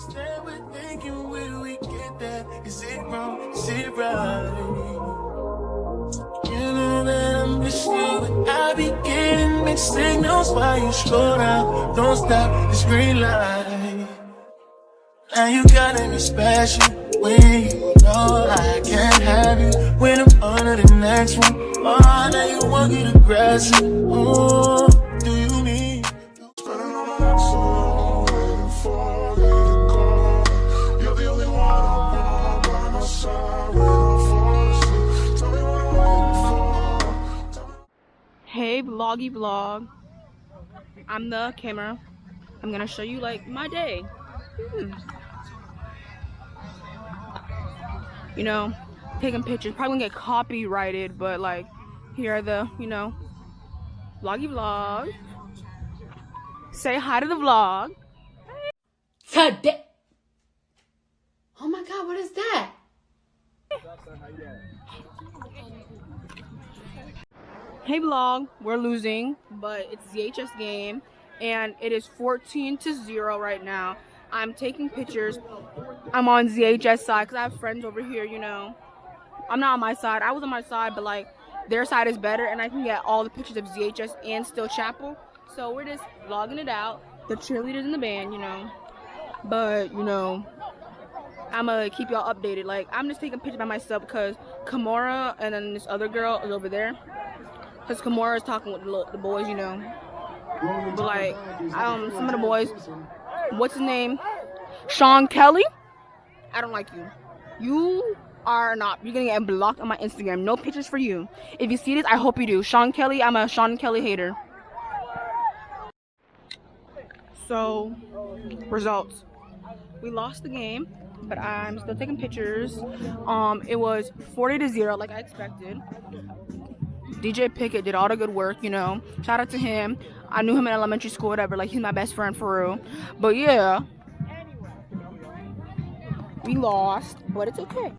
Stand with thinking, will we get there? Is it wrong? Is it right? You know that I miss you, but I be getting mixed signals while you scroll down. Don't stop this green light. Now you gotta be special when you know I can't have you. When I'm under the next one, oh, now you won't get aggressive. Oh, do you need? Spending all my nights alone, waiting for you to call. You're the only one I want by my side when I fall asleep. Tell me what I'm waiting for. Hey vloggy vlog, I'm the camera. I'm gonna show you like my day. You know, taking pictures, probably gonna get copyrighted, but like here are the, vloggy vlog. Say hi to the vlog. Today. Oh my God, what is that? Hey vlog, we're losing, but it's the ZHS game and it is 14-0 right now. I'm taking pictures. I'm on ZHS side because I have friends over here, I'm not on my side. I was on my side, but like their side is better and I can get all the pictures of ZHS and Still Chapel. So we're just vlogging it out. The cheerleaders in the band, But, I'm gonna keep y'all updated. Like, I'm just taking pictures by myself because Kimora and then this other girl is over there. Because Kimora is talking with the boys, But like, some of the boys, what's his name? Sean Kelly? I don't like you. You're gonna get blocked on my Instagram. No pictures for you. If you see this, I hope you do. Sean Kelly, I'm a Sean Kelly hater. So, results. We lost the game, but I'm still taking pictures. It was 40-0 like I expected. DJ Pickett did all the good work, Shout out to him. I knew him in elementary school, whatever. Like, he's my best friend for real. But yeah, we lost, but it's okay.